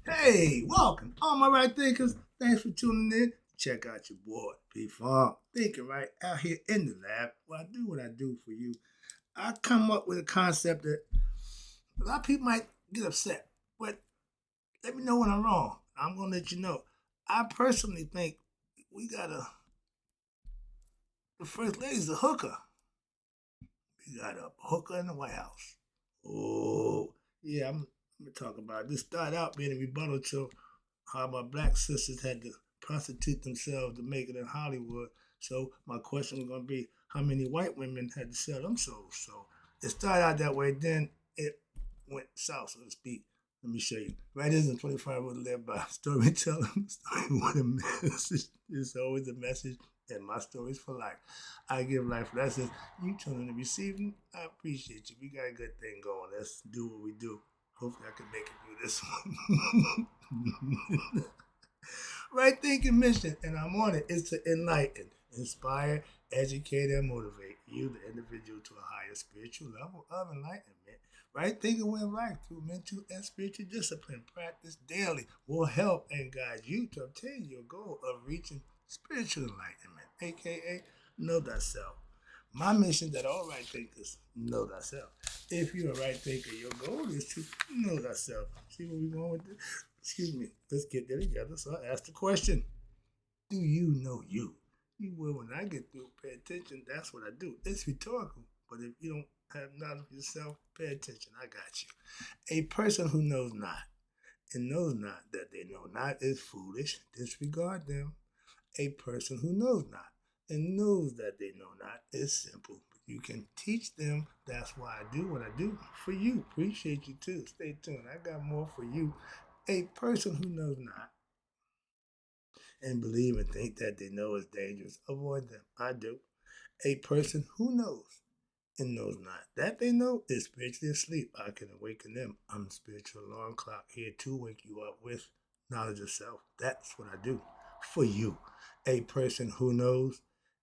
Hey, welcome, all my right thinkers. Thanks for tuning in. Check out your boy, P Funk. Thinking right out here in the lab. Well, I do what I do for you. I come up with a concept that a lot of people might get upset, but let me know when I'm wrong. I'm gonna let you know. I personally think we gotta. The first lady's a hooker. We got a hooker in the White House. Oh, yeah. I'm gonna talk about it. This started out being a rebuttal to how my black sisters had to prostitute themselves to make it in Hollywood. So my question was gonna be how many white women had to sell them souls. So it started out that way, then it went south, so to speak. Let me show you. Right isn't 25 would live by storytelling, story with a message. It's always a message, and my stories for life. I give life lessons. You tune in to receiving. I appreciate you. We got a good thing going. Let's do what we do. Hopefully, I can make it through this one. Right thinking mission, and I'm on it, is to enlighten, inspire, educate, and motivate you, the individual, to a higher spiritual level of enlightenment. Right thinking way of life through mental and spiritual discipline, practice daily, will help and guide you to obtain your goal of reaching spiritual enlightenment, aka know thyself. My mission that all right thinkers know thyself. If you're a right thinker, your goal is to know thyself. See where we're going with this? Excuse me. Let's get there together. So I asked the question: do you know you? You will when I get through. Pay attention. That's what I do. It's rhetorical. But if you don't have knowledge of yourself, pay attention. I got you. A person who knows not and knows not that they know not is foolish. Disregard them. A person who knows not and knows that they know not is simple. You can teach them. That's why I do what I do for you. Appreciate you too. Stay tuned. I got more for you. A person who knows not and believe and think that they know is dangerous, avoid them. I do. A person who knows and knows not that they know is spiritually asleep. I can awaken them. I'm the spiritual alarm clock here to wake you up with knowledge of self. That's what I do for you. A person who knows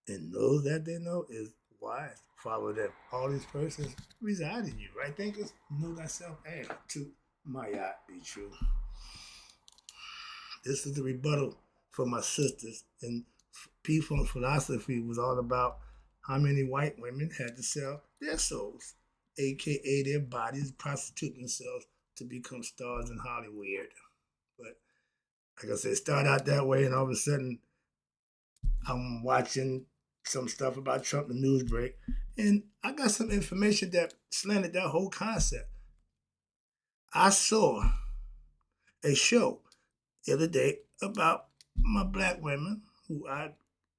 and knows that they know is wise. Follow them. All these persons reside in you, right? Thinkers, know thyself and to my yacht be true. This is the rebuttal for my sisters. And P-Funk philosophy was all about how many white women had to sell their souls, aka their bodies, prostitute themselves to become stars in Hollywood. But like I said, it started out that way, and all of a sudden, I'm watching some stuff about Trump, the news break, and I got some information that slanted that whole concept. I saw a show the other day about my black women who I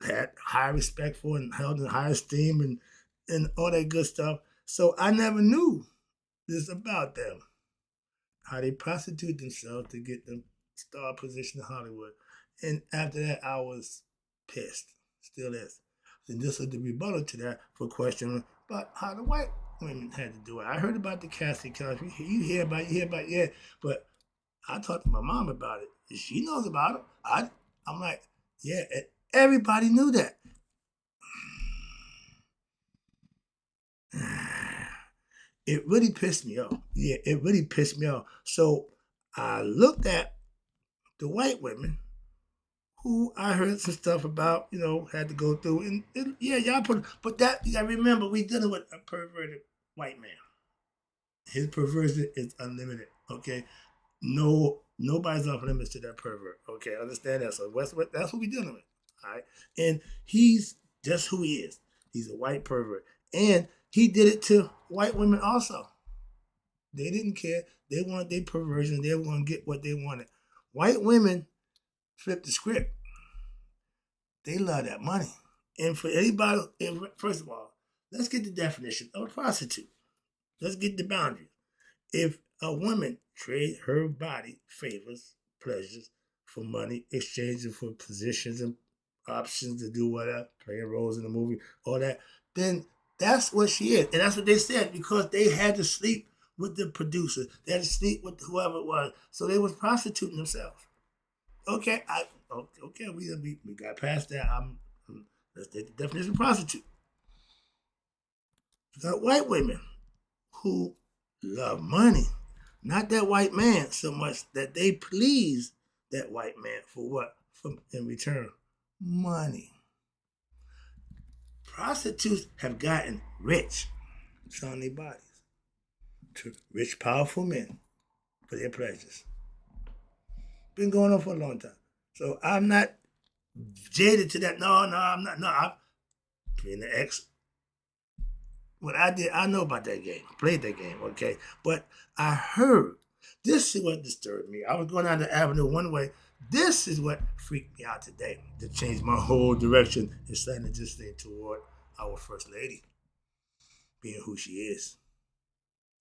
had high respect for and held in high esteem and all that good stuff. So I never knew this about them, how they prostitute themselves to get the star position in Hollywood. And after that, I was pissed, still is. And this is the rebuttal to that for questioning about how the white women had to do it. I heard about the casting couch. You hear about, yeah. But I talked to my mom about it. She knows about it. I'm like, yeah, everybody knew that. It really pissed me off. Yeah, it really pissed me off. So I looked at the white women who I heard some stuff about, had to go through. And yeah, y'all but that, you gotta remember, we dealing with a perverted white man. His perversion is unlimited, okay? Nobody's off limits to that pervert, okay? Understand that. So that's what we're dealing with, all right? And he's just who he is. He's a white pervert. And he did it to white women also. They didn't care. They wanted their perversion. They were going to get what they wanted. White women flipped the script. They love that money. And for anybody, first of all, let's get the definition of a prostitute. Let's get the boundaries. If a woman trade her body, favors, pleasures for money, exchanging for positions and options to do whatever, playing roles in the movie, all that, then that's what she is. And that's what they said because they had to sleep with the producer. They had to sleep with whoever it was. So they was prostituting themselves. Okay, we got past that. Let's take the definition of prostitute. You got white women who love money. Not that white man so much that they please that white man for what? In return, money. Prostitutes have gotten rich selling their bodies to rich, powerful men for their pleasures. Been going on for a long time. So I'm not jaded to that. No, I'm not. No, I'm being the ex. What I did, I know about that game. Played that game, okay? But I heard, this is what disturbed me. I was going down the avenue one way. This is what freaked me out today. To change my whole direction and starting to just think toward our First Lady being who she is.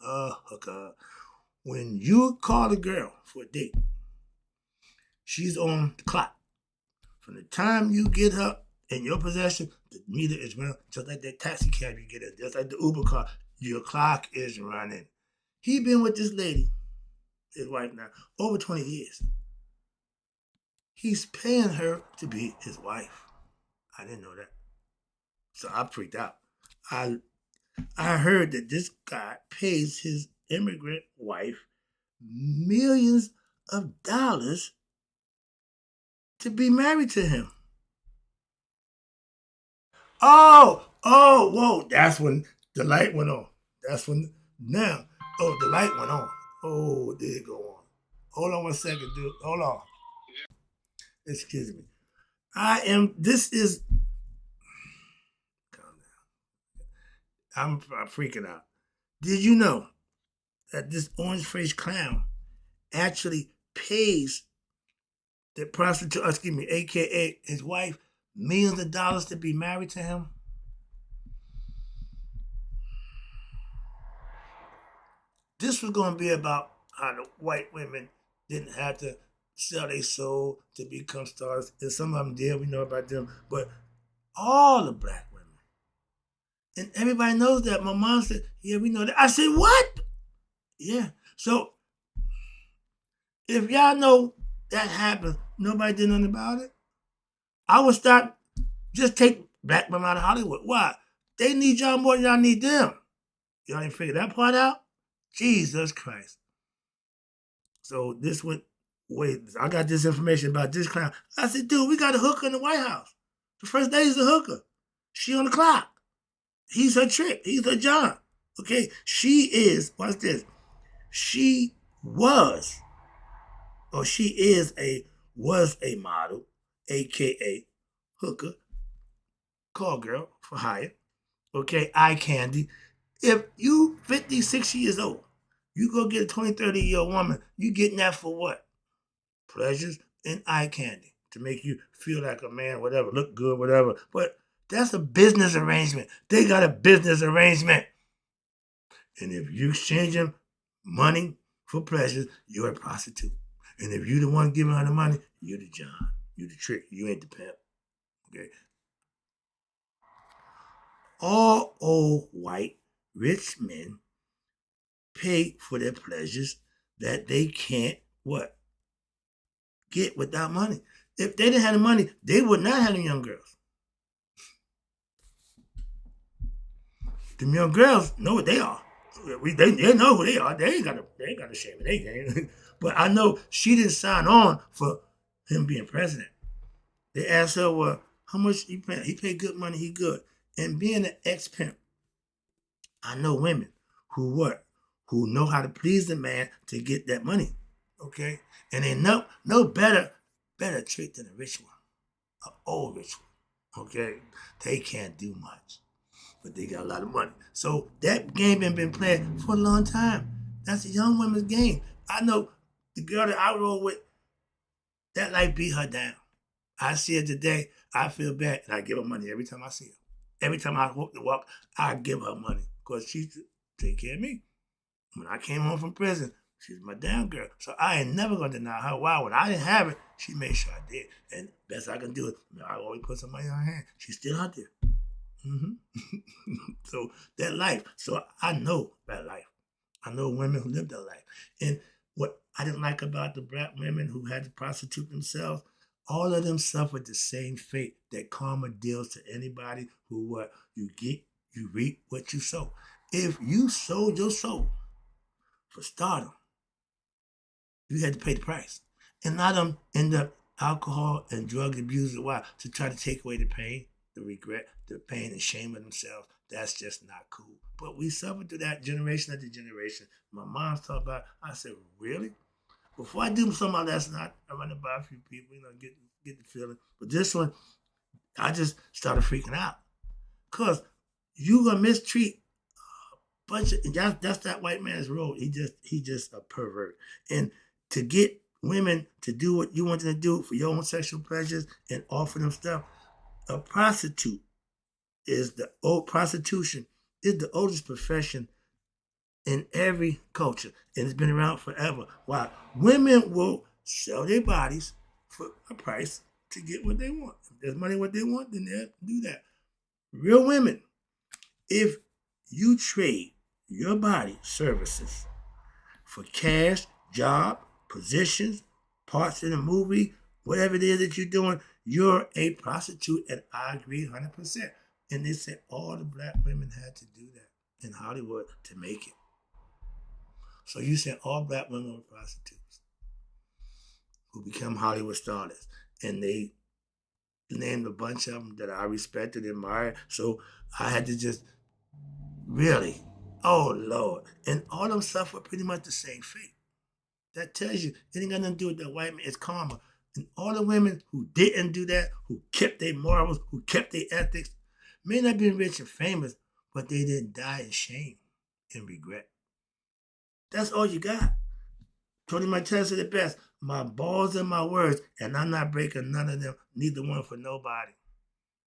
Hooker. When you call a girl for a date, she's on the clock. From the time you get her in your possession, the meter is running, just like that taxi cab you get in, just like the Uber car, your clock is running. He been with this lady, his wife now, over 20 years. He's paying her to be his wife. I didn't know that. So I freaked out. I heard that this guy pays his immigrant wife millions of dollars to be married to him. Whoa. That's when the light went on. That's when, now, the light went on. Oh, did it go on? Hold on one second, dude. Hold on. Excuse me. I'm freaking out. Did you know that this orange-faced clown actually pays the prostitute, AKA his wife, millions of dollars to be married to him? This was going to be about how the white women didn't have to sell their soul to become stars. And some of them did, we know about them. But all the black women. And everybody knows that. My mom said, yeah, we know that. I said, what? Yeah. So, if y'all know that happened, nobody did nothing about it, I would start, just take black women out of Hollywood. Why? They need y'all more than y'all need them. Y'all didn't figure that part out? Jesus Christ. So this went, wait, I got this information about this clown. I said, dude, we got a hooker in the White House. The first lady's a hooker. She on the clock. He's her trick. He's her John. Okay? She is, watch this. She was a model, AKA hooker, call girl for hire, okay, eye candy. If you 56 years old, you go get a 20, 30-year-old woman, you getting that for what? Pleasures and eye candy to make you feel like a man, whatever, look good, whatever. But that's a business arrangement. They got a business arrangement. And if you exchanging money for pleasures, you're a prostitute. And if you the one giving her the money, you're the John. You the trick. You ain't the pimp. Okay. All old white rich men pay for their pleasures that they can't what? Get without money. If they didn't have the money, they would not have them young girls. Them young girls know what they are. They know who they are. They ain't got a shame in their game. But I know she didn't sign on for him being president. They asked her, well, how much he paid? He paid good money, he good. And being an ex-pimp, I know women who what? Who know how to please the man to get that money. Okay? And they know no better trick than a rich one. An old rich one. Okay? They can't do much. But they got a lot of money. So that game been played for a long time. That's a young women's game. I know the girl that I roll with, that life beat her down. I see her today, I feel bad, and I give her money every time I see her. Every time I walk the walk, I give her money because she take care of me. When I came home from prison, she's my damn girl. So I ain't never gonna deny her. Why? When I didn't have it, she made sure I did. And best I can do is, I always put some money in her hand. She's still out there. So that life. So I know that life. I know women who live that life. And what I didn't like about the black women who had to prostitute themselves, all of them suffered the same fate that karma deals to anybody who what you get, you reap what you sow. If you sold your soul for stardom, You had to pay the price. And a lot of them end up alcohol and drug abuse. Why? To try to take away the pain, the regret, the pain and shame of themselves. That's just not cool. But we suffered through that generation after generation. My mom's talking about, I said, really? Before I do something like that's not, I run it by a few people, get the feeling. But this one, I just started freaking out. Because you gonna mistreat bunch of, and that's that white man's role. He just a pervert. And to get women to do what you want them to do for your own sexual pleasures and offer them stuff, a prostitute prostitution is the oldest profession in every culture, and it's been around forever. Why? Women will sell their bodies for a price to get what they want. If there's money what they want, then they'll do that. Real women, if you trade your body services for cash, job, positions, parts in a movie, whatever it is that you're doing, you're a prostitute, and I agree 100%. And they said all the black women had to do that in Hollywood to make it. So you said all black women were prostitutes who become Hollywood stars. And they named a bunch of them that I respected and admired. So I had to just really, oh Lord. And all of them suffer pretty much the same fate. That tells you it ain't got nothing to do with that white man. It's karma. And all the women who didn't do that, who kept their morals, who kept their ethics, may not be rich and famous, but they didn't die in shame and regret. That's all you got. Tony Martell said it best. My balls and my words, and I'm not breaking none of them, neither one for nobody.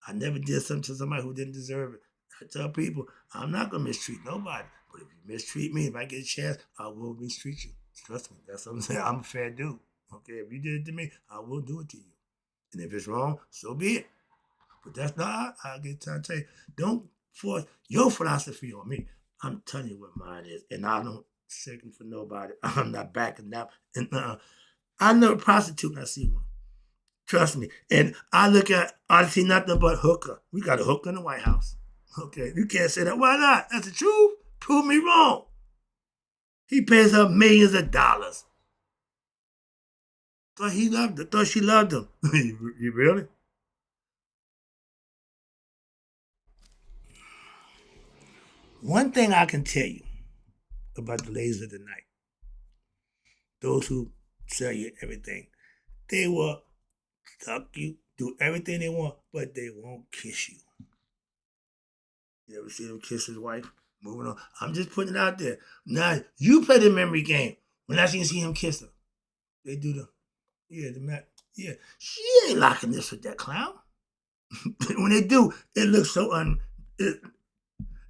I never did something to somebody who didn't deserve it. I tell people, I'm not going to mistreat nobody. But if you mistreat me, if I get a chance, I will mistreat you. Trust me, that's what I'm saying. I'm a fair dude. Okay, if you did it to me, I will do it to you. And if it's wrong, so be it. But that's not, I'll get time to tell you, don't force your philosophy on me. I'm telling you what mine is, and I don't second for nobody. I'm not backing down. And I know a prostitute and I see one. Trust me. And I see nothing but hooker. We got a hooker in the White House. Okay, you can't say that. Why not? That's the truth. Prove me wrong. He pays her millions of dollars. Thought he loved her. Thought she loved him. You really? One thing I can tell you about the ladies of the night, those who sell you everything, they will suck you, do everything they want, but they won't kiss you. You ever see them kiss his wife? Moving on. I'm just putting it out there. Now, you play the memory game. When I see him kiss her, they do the mat. Yeah, she ain't locking this with that clown. When they do, it looks so it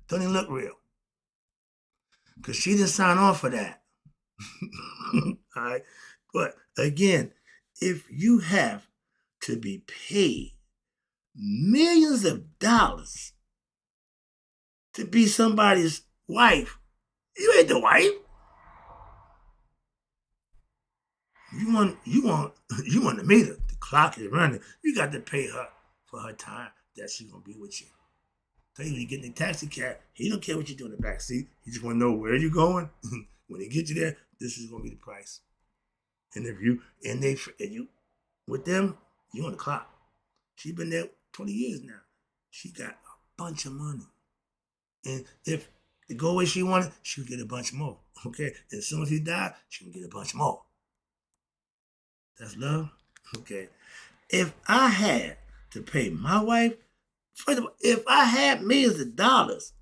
don't even look real. Because she didn't sign on for that. All right. But again, if you have to be paid millions of dollars to be somebody's wife, you ain't the wife. You want the meter. The clock is running. You got to pay her for her time that she's gonna be with you. Tell you when you get in the taxi cab, he don't care what you do in the back seat. He just want to know where you're going. When he get you there, this is gonna be the price. And if you with them, you on the clock. She been there 20 years now. She got a bunch of money, and if it go where she wanted, she'll get a bunch more. Okay, and as soon as he died, she can get a bunch more. That's love. Okay, if I had to pay my wife, first of all, if I had millions of dollars,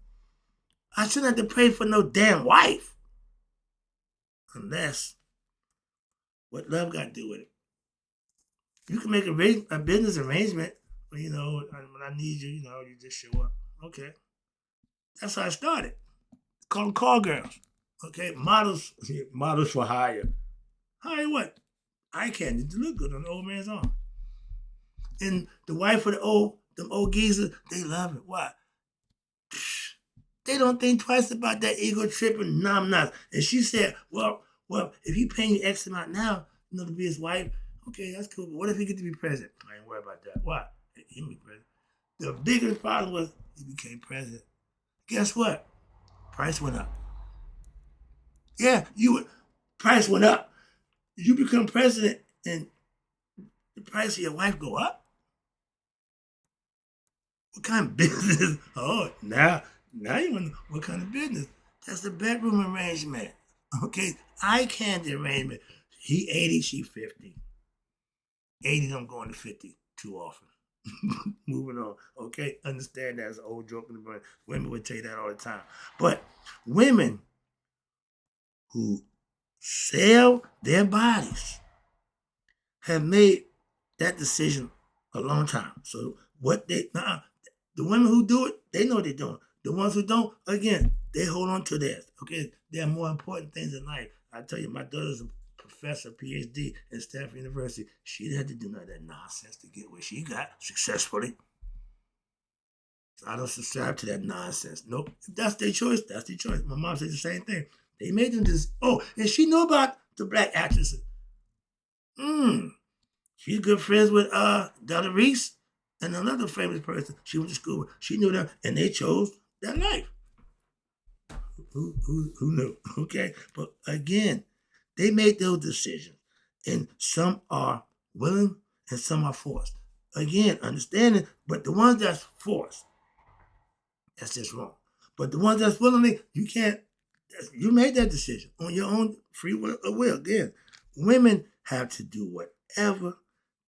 I shouldn't have to pay for no damn wife. Unless, what love got to do with it? You can make a business arrangement, when I need you, you just show up. Okay. That's how I started. Call them call girls. Okay, models for hire. Hire what? Eye candy to look good on the old man's arm. And the wife of them old geezers, they love it. Why? They don't think twice about that ego tripping numbnuts. And she said, well, if he paying you X amount now, to be his wife, okay, that's cool. But what if he get to be president? I ain't worried about that. Why? He can be president. The biggest problem was he became president. Guess what? Price went up. Yeah, price went up. You become president and the price of your wife go up? What kind of business? Oh, now you want to know what kind of business? That's the bedroom arrangement. Okay, eye candy arrangement. He 80, she 50. 80 don't go into 50 too often. Moving on. Okay, understand that as an old joke in the brain. Women would tell you that all the time. But women who sell their bodies have made that decision a long time. So the women who do it, they know what they're doing. The ones who don't, again, they hold on to theirs. Okay, there are more important things in life. I tell you, my daughter's a professor, PhD in Stanford University. She didn't have to do none of that nonsense to get where she got successfully. So I don't subscribe to that nonsense. Nope. If that's their choice, that's their choice. My mom said the same thing. They made them just, and she knew about the black actresses. She's good friends with WRIGHT and another famous person she went to school with. She knew them, and they chose that life. Who knew? Okay, but again, they made those decisions, and some are willing and some are forced. Again, understanding, but the ones that's forced, that's just wrong. But the ones that's willingly, you can't. You made that decision on your own free will. Again, women have to do whatever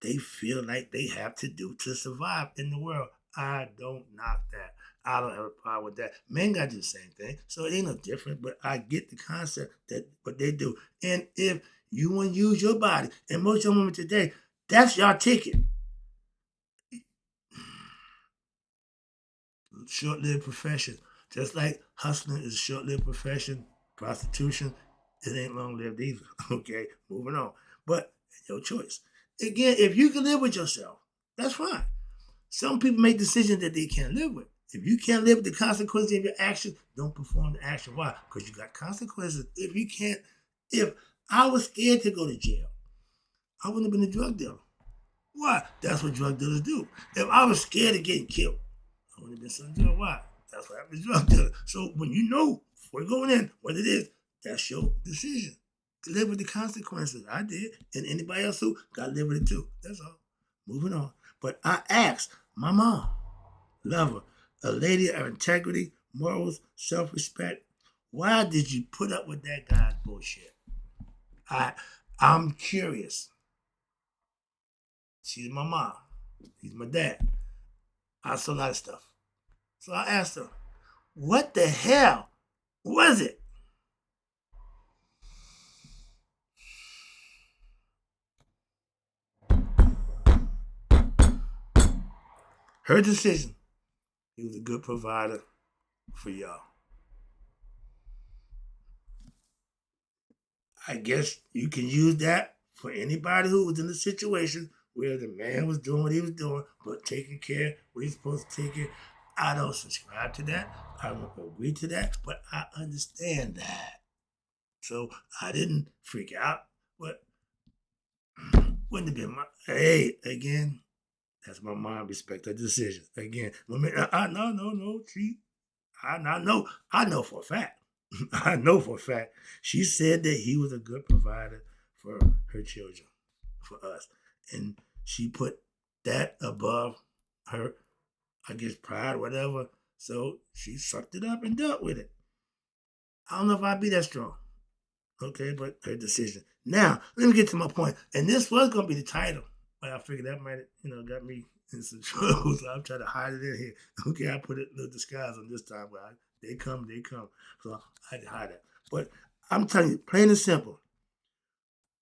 they feel like they have to do to survive in the world. I don't knock that. I don't have a problem with that. Men got to do the same thing, so it ain't no different. But I get the concept that what they do. And if you want to use your body, and most young women today, that's your ticket. Short-lived profession. Just like hustling is a short-lived profession, prostitution, it ain't long-lived either. Okay, moving on. But your choice. Again, if you can live with yourself, that's fine. Some people make decisions that they can't live with. If you can't live with the consequences of your actions, don't perform the action. Why? Because you got consequences. If I was scared to go to jail, I wouldn't have been a drug dealer. Why? That's what drug dealers do. If I was scared of getting killed, I wouldn't have been some jail. Why? That's what happens to drug dealer. So when you know before going in what it is, that's your decision. To live with the consequences. I did. And anybody else who got to live with it too. That's all. Moving on. But I asked my mom, love her, a lady of integrity, morals, self-respect, why did you put up with that guy's bullshit? I'm curious. She's my mom. He's my dad. I saw a lot of stuff. So I asked her, what the hell was it? Her decision. He was a good provider for y'all. I guess you can use that for anybody who was in a situation where the man was doing what he was doing, but taking care of what he's supposed to take care of. I don't subscribe to that. I don't agree to that, but I understand that. So I didn't freak out, but wouldn't have been my. Hey, again, that's my mom. Respect her decision. Again, no. I know for a fact. I know for a fact. She said that he was a good provider for her children, for us. And she put that above her, I guess, pride or whatever. So she sucked it up and dealt with it. I don't know if I'd be that strong. Okay, but her decision. Now, let me get to my point. And this was going to be the title. But I figured that might, got me in some trouble. So I'm trying to hide it in here. Okay, I put a little disguise on this time. But they come. So I had to hide it. But I'm telling you, plain and simple.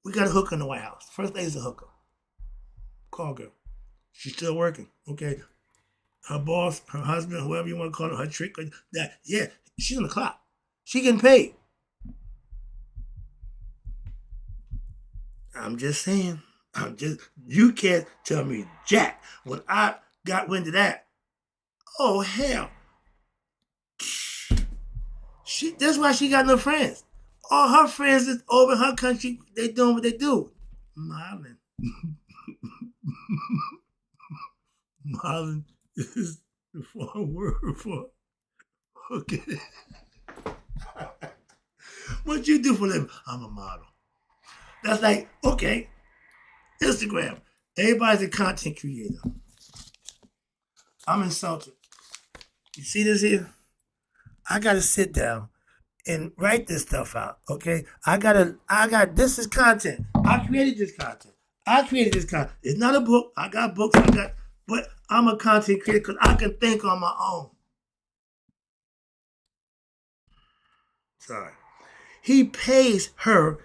We got a hooker in the White House. First lady's a hooker. Call girl. She's still working. Okay. Her boss, her husband, whoever you want to call her trick, that, yeah, she's on the clock. She getting paid. I'm just saying. You can't tell me jack. When I got wind of that, oh hell. That's why she got no friends. All her friends is over in her country, they doing what they do. Marlon. Marlon is the foreign word for okay. What you do for a living? I'm a model. That's like, okay, Instagram. Everybody's a content creator. I'm insulted. You see this here? I gotta sit down and write this stuff out. Okay, this is content. I created this content. It's not a book. I got books. But I'm a content creator because I can think on my own. Sorry. He pays her,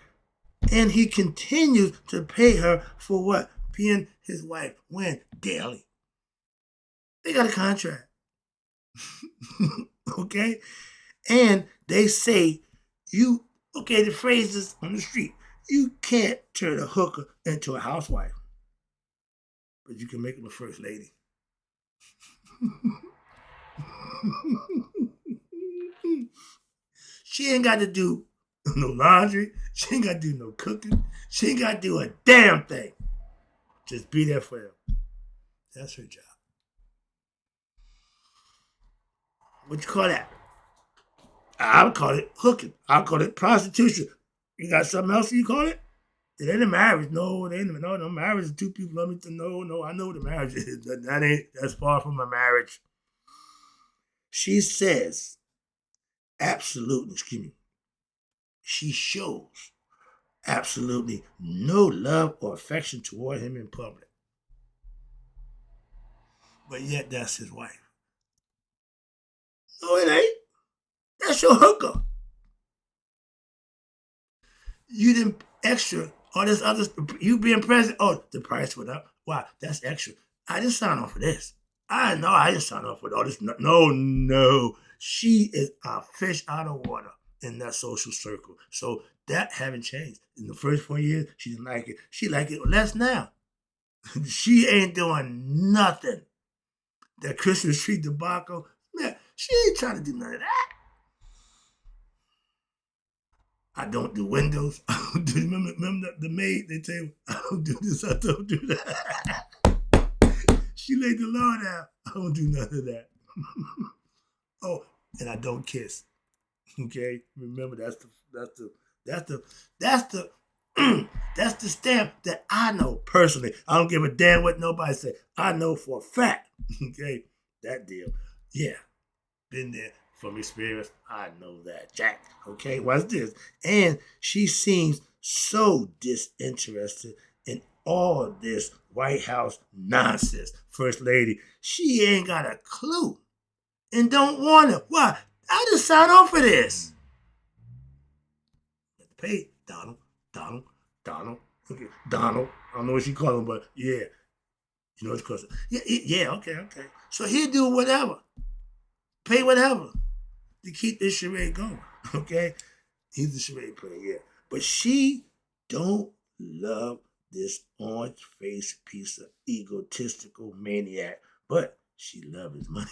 and he continues to pay her for what? Being his wife. When? Daily. They got a contract. Okay? And they say, the phrase is on the street, you can't turn a hooker into a housewife, but you can make them a first lady. She ain't got to do no laundry. She ain't got to do no cooking. She ain't got to do a damn thing. Just be there for him. That's her job. What you call that? I'll call it hooking. I'll call it prostitution. You got something else you call it? It ain't a marriage. No, it ain't. No marriage is two people love me to know. No, I know what a marriage is. That's far from a marriage. She says, she shows absolutely no love or affection toward him in public. But yet that's his wife. No, it ain't. That's your hooker. You didn't extra all this other, you being present. Oh, the price went up. Wow, that's extra. I didn't sign on for this. I know I didn't sign on for all this. No. She is a fish out of water in that social circle. So that haven't changed. In the first 4 years, she didn't like it. She like it less now. She ain't doing nothing. That Christmas tree debacle, man, she ain't trying to do none of that. I don't do windows. I don't do, remember the maid, they tell you, I don't do this, I don't do that. She laid the law down. I don't do none of that. Oh, and I don't kiss. Okay? Remember, that's the stamp that I know personally. I don't give a damn what nobody say. I know for a fact. Okay? That deal. Yeah. Been there from experience. I know that. Jack. Okay? What's this? And she seems so disinterested in all this White House nonsense. First Lady. She ain't got a clue. And don't want it. Why? I just signed on for this. Pay Donald. Okay, Donald. I don't know what she call him, but yeah. You know what she calls it. Yeah, okay. So he'll do whatever. Pay whatever to keep this charade going. Okay? He's the charade player, yeah. But she don't love this orange-faced piece of egotistical maniac. But she love his money.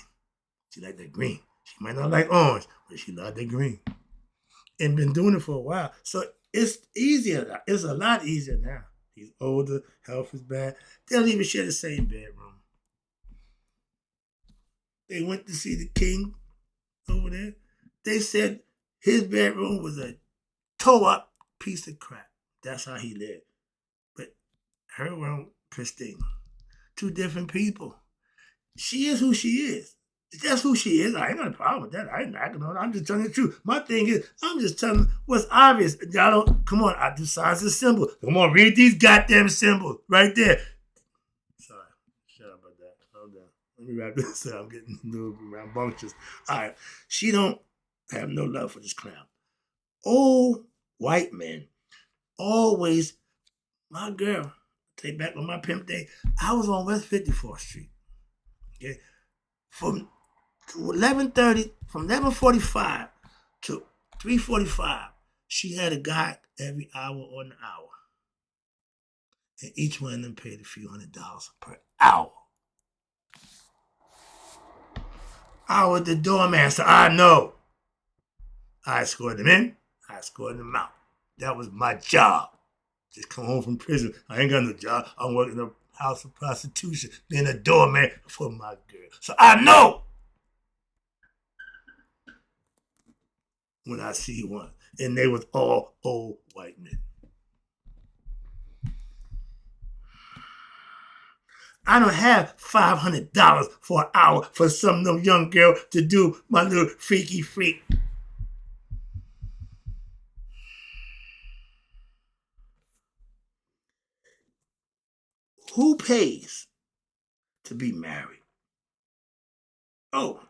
She like that green. She might not like orange, but she like that green. And been doing it for a while. So it's easier. It's a lot easier now. He's older, health is bad. They don't even share the same bedroom. They went to see the king over there. They said his bedroom was a toe-up piece of crap. That's how he lived. But her room, pristine. Two different people. She is who she is. That's who she is. I ain't got a problem with that. I ain't knocking on her. I'm just telling the truth. My thing is, I'm just telling what's obvious. Y'all don't, come on, I do signs and symbols. Come on, read these goddamn symbols right there. Sorry. Shut up about that. Hold on. Let me wrap this up. I'm getting a little rambunctious. All right. She don't have no love for this clown. Old white men always, my girl, take back on my pimp day, I was on West 54th Street. Okay. From 11:30, from 11:45 to 3:45, she had a guy every hour on the hour. And each one of them paid a few $100s per hour. I was the doormaster. I know. I escorted them in. I escorted them out. That was my job. Just come home from prison. I ain't got no job. I'm working in a house of prostitution, being a doorman for my girl. So I know when I see one. And they was all old white men. I don't have $500 for an hour for some little young girl to do my little freaky freak. Who pays to be married? Oh,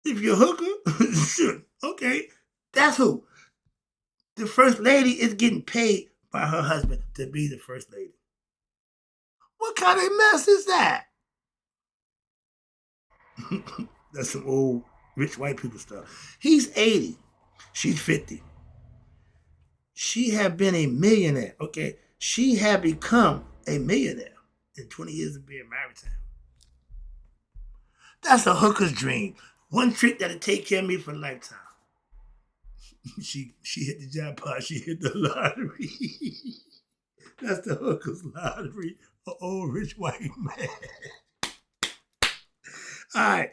if you're a hooker, sure, okay, that's who. The first lady is getting paid by her husband to be the first lady. What kind of mess is that? That's some old rich white people stuff. He's 80. She's 50. She had been a millionaire. Okay. She had become a millionaire in 20 years of being married to him. That's a hooker's dream. One trick that'll take care of me for a lifetime. She hit the jackpot. She hit the lottery. That's the hooker's lottery. An old rich white man. All right,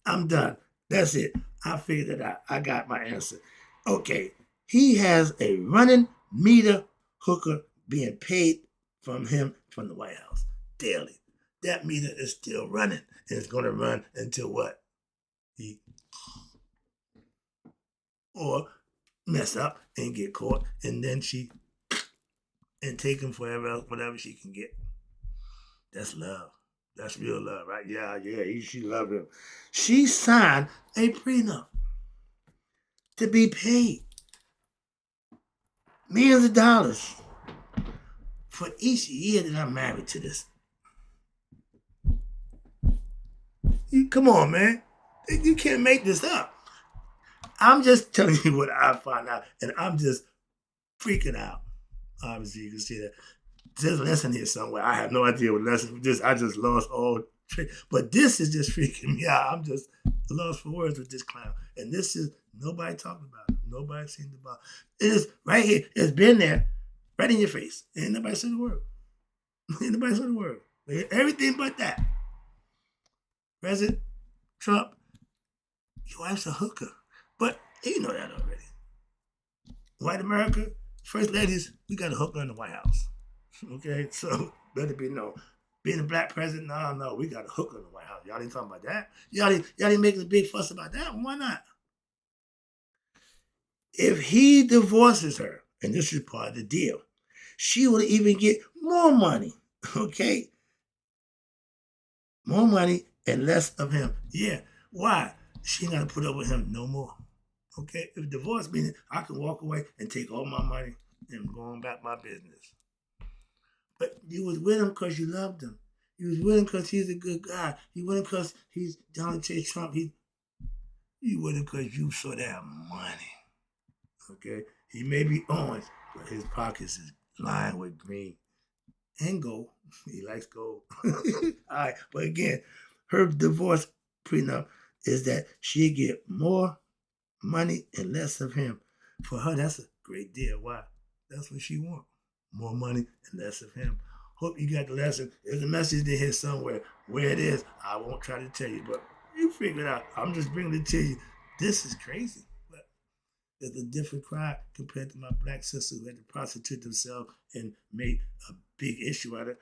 I'm done. That's it. I figured it out. I got my answer. Okay, he has a running meter hooker being paid from him from the White House daily. That meter is still running, and it's going to run until what? He or mess up and get caught, and then and take him forever, whatever she can get. That's love. That's real love, right? Yeah, she loved him. She signed a prenup to be paid millions of dollars for each year that I'm married to this. Come on, man. You can't make this up. I'm just telling you what I found out, and I'm just freaking out. Obviously, you can see that. There's a lesson here somewhere. I have no idea what lesson. I just lost all. But this is just freaking me out. I'm just lost for words with this clown. And this is nobody talking about it. Nobody seen about it. It is right here. It's been there, right in your face. Ain't nobody said a word. Ain't nobody said a word. Everything but that. President Trump, your wife's a hooker. But you know that already. White America, first ladies, we got a hooker in the White House. Okay, so better be known. Being a black president, no, we got a hooker in the White House. Y'all ain't talking about that. Y'all ain't making a big fuss about that. Why not? If he divorces her, and this is part of the deal, she will even get more money. Okay, more money and less of him. Yeah, why? She ain't got to put up with him no more. Okay, if divorce means I can walk away and take all my money and go on back my business. But you was with him because you loved him. You was with him because he's a good guy. You with him because he's Donald J. Trump. You with him because you saw that money. Okay? He may be orange, but his pockets is lined with green and gold. He likes gold. All right. But again, her divorce prenup is that she get more money and less of him. For her, that's a great deal. Why? That's what she wants. More money and less of him. Hope you got the lesson. There's a message in here somewhere. Where it is, I won't try to tell you, but you figure it out. I'm just bringing it to you. This is crazy. But it's a different cry compared to my black sister who had to prostitute themselves and made a big issue out of it.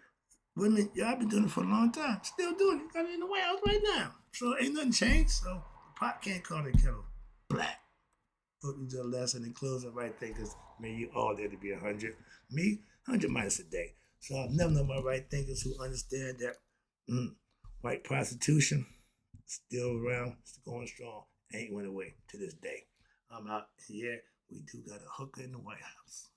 Women, y'all been doing it for a long time. Still doing it. Got it in the White House right now. So ain't nothing changed. So the pot can't call the kettle black. Hope you did a lesson and close the right thinkers. May you all there to be 100. Me, 100 minus a day. So I've never known my right thinkers who understand that white prostitution still around, still going strong, ain't went away to this day. I'm out. Yeah, we do got a hooker in the White House.